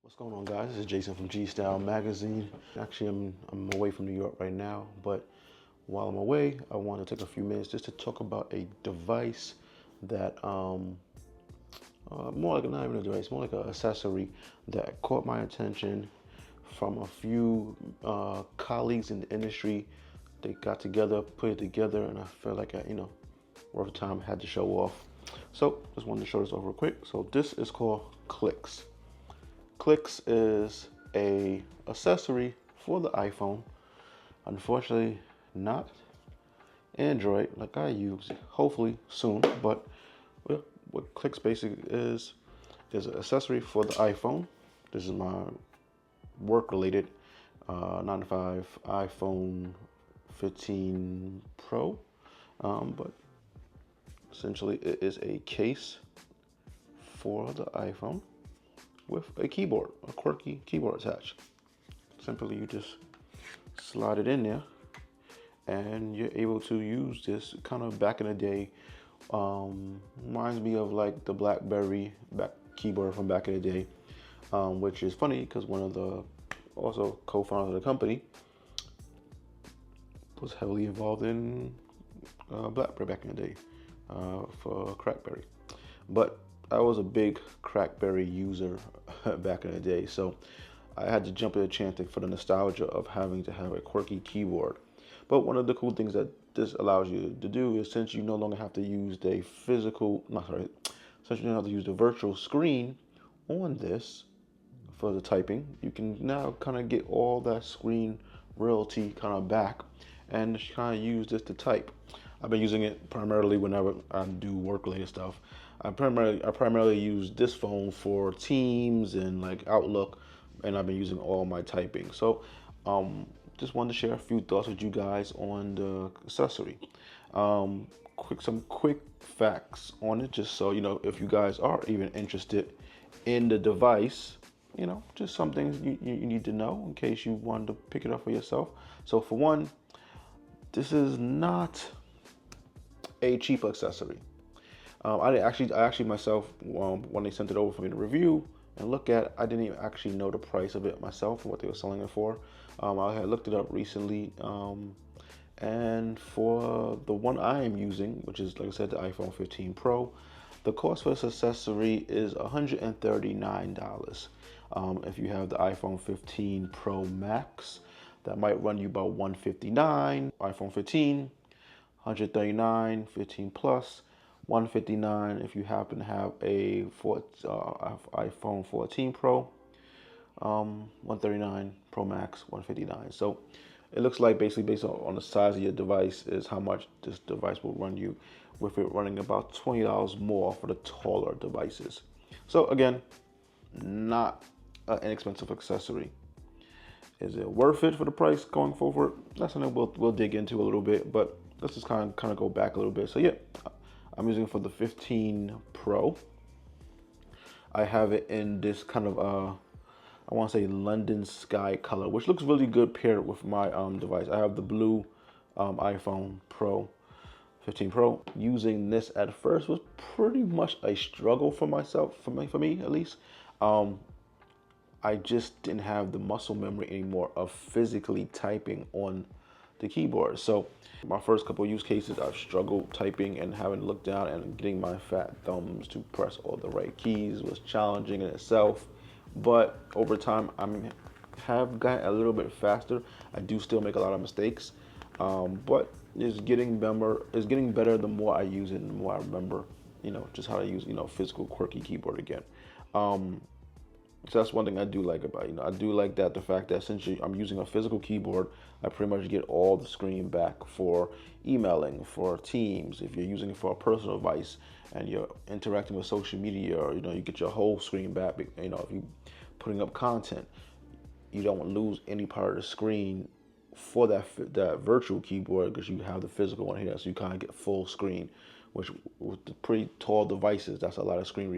What's going on, guys? This is Jason from G Style Magazine. Actually, I'm away from New York right now, but while I'm away, I want to take a few minutes just to talk about a device that, more like not even a device, more like an accessory that caught my attention from a few colleagues in the industry. They got together, put it together, and I felt like worth time, had to show off. So just wanted to show this off real quick. So this is called Clicks. Clicks is a accessory for the iPhone. Unfortunately, not Android like I use. Hopefully soon. But what Clicks basically is an accessory for the iPhone. This is my work-related 9 to 5 iPhone 15 Pro. But essentially, it is a case for the iPhone with a keyboard, a quirky keyboard attached. Simply, you just slide it in there and you're able to use this kind of back in the day. Reminds me of like the BlackBerry keyboard from back in the day, which is funny because one of the also co-founders of the company was heavily involved in BlackBerry back in the day for Crackberry. But I was a big Crackberry user back in the day, so I had to jump at the chance for the nostalgia of having to have a quirky keyboard. But one of the cool things that this allows you to do is, since you no longer have to use the since you don't have to use the virtual screen on this for the typing, you can now kind of get all that screen reality kind of back and just kind of use this to type. I've been using it primarily whenever I do work-related stuff. I primarily use this phone for Teams and like Outlook, and I've been using all my typing. So, just wanted to share a few thoughts with you guys on the accessory. Some quick facts on it, just so you know if you guys are even interested in the device. Just some things you need to know in case you wanted to pick it up for yourself. So for one, this is not a cheap accessory. I actually myself, when they sent it over for me to review and look at, I didn't even actually know the price of it myself, what they were selling it for. I had looked it up recently, and for the one I am using, which is, like I said, the iPhone 15 Pro, the cost for this accessory is $139. If you have the iPhone 15 Pro Max, that might run you about $159. iPhone 15, $139, 15 Plus, $159 if you happen to have a iPhone 14 Pro, $139, Pro Max, $159. So it looks like basically based on the size of your device is how much this device will run you, with it running about $20 more for the taller devices. So again, not an inexpensive accessory. Is it worth it for the price going forward? That's something we'll dig into a little bit, but let's just kind of go back a little bit. So yeah, I'm using it for the 15 Pro. I have it in this kind of I want to say London sky color, which looks really good paired with my device. I have the blue iPhone Pro 15 Pro. Using this at first was pretty much a struggle for myself, for me at least. I just didn't have the muscle memory anymore of physically typing on the keyboard. So my first couple of use cases, I've struggled typing and having to look down and getting my fat thumbs to press all the right keys was challenging in itself. But over time, I have gotten a little bit faster. I do still make a lot of mistakes, but it's getting better the more I use it and the more I remember, just how to use, physical quirky keyboard again. So that's one thing I do like about, I do like that, the fact that since I'm using a physical keyboard, I pretty much get all the screen back for emailing, for Teams. If you're using it for a personal device and you're interacting with social media, or, you get your whole screen back. If you're putting up content, you don't lose any part of the screen for that virtual keyboard because you have the physical one here, so you kind of get full screen, which with the pretty tall devices, that's a lot of screen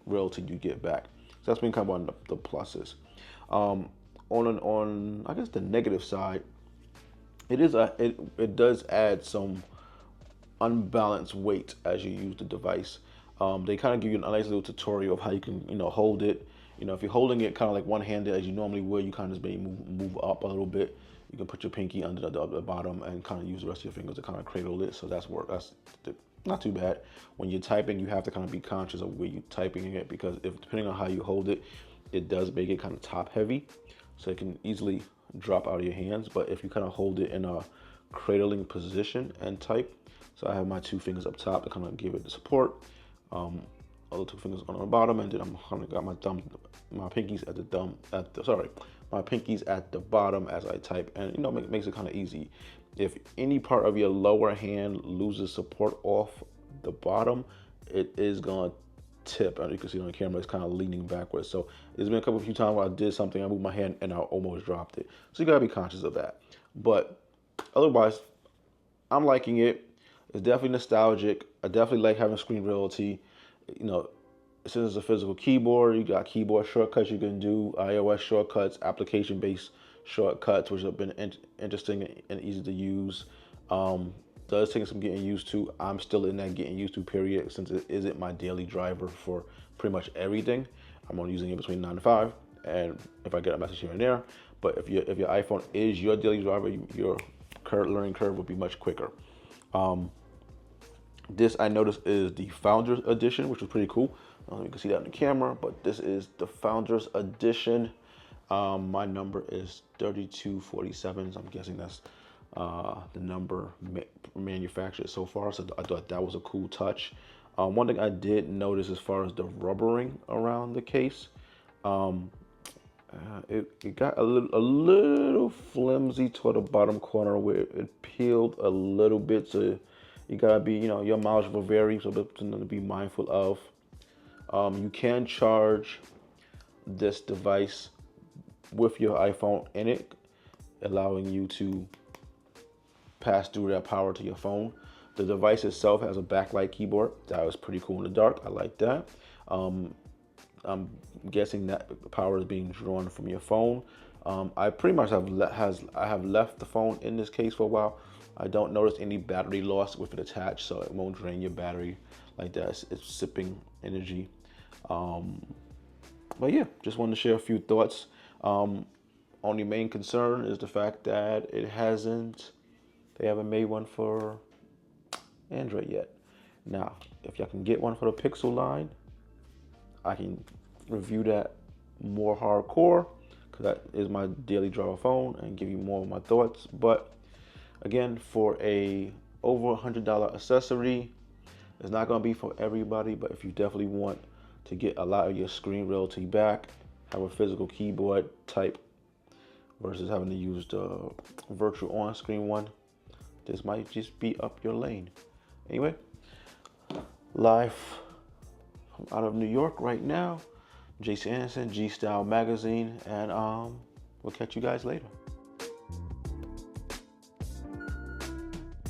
reality you get back. So that's been kind of one of the pluses. On I guess the negative side, it does add some unbalanced weight as you use the device. They kind of give you a nice little tutorial of how you can hold it You know, if you're holding it kind of like one-handed as you normally would, you kind of just maybe move up a little bit. You can put your pinky under the bottom and kind of use the rest of your fingers to kind of cradle it. So that's not too bad. When you're typing, you have to kind of be conscious of where you're typing it, because if depending on how you hold it, it does make it kind of top heavy, so it can easily drop out of your hands. But if you kind of hold it in a cradling position and type, so I have my 2 fingers up top to kind of give it the support, other 2 fingers on the bottom, and then I'm kind of got my pinkies at my pinkies at the bottom as I type, and you know, makes it kind of easy. If any part of your lower hand loses support off the bottom, it is gonna tip, and you can see on the camera it's kind of leaning backwards. So there's been a few times where I did something, I moved my hand and I almost dropped it. So you gotta be conscious of that. But otherwise, I'm liking it. It's definitely nostalgic. I definitely like having screen realty. You know, since it's a physical keyboard, you got keyboard shortcuts you can do, iOS shortcuts, application-based shortcuts, which have been interesting and easy to use. Does take some getting used to. I'm still in that getting used to period, since it isn't my daily driver for pretty much everything. I'm only using it between 9 to 5, and if I get a message here and there. But if your iPhone is your daily driver, your learning curve will be much quicker. This I noticed is the Founders Edition, which is pretty cool. You can see that on the camera, but this is the Founders Edition. My number is 3247, so I'm guessing that's the number manufactured so far. So I thought that was a cool touch. One thing I did notice as far as the rubbering around the case, it got a little flimsy toward the bottom corner where it peeled a little bit. So you gotta be, you know, your mileage will vary, so that's something to be mindful of. You can charge this device with your iPhone in it, allowing you to pass through that power to your phone. The device itself has a backlight keyboard. That was pretty cool in the dark. I like that. I'm guessing that the power is being drawn from your phone. I pretty much have left the phone in this case for a while. I don't notice any battery loss with it attached, so it won't drain your battery like that. It's sipping energy. But yeah, just wanted to share a few thoughts. Only main concern is the fact that they haven't made one for Android yet. Now, if y'all can get one for the Pixel line, I can review that more hardcore, because that is my daily driver phone, and give you more of my thoughts. But again, for a over $100 accessory, it's not going to be for everybody, but if you definitely want to get a lot of your screen realty back, have a physical keyboard type versus having to use the virtual on-screen one, this might just be up your lane. Anyway, live out of New York right now, Jason Anderson, G Style Magazine, and we'll catch you guys later.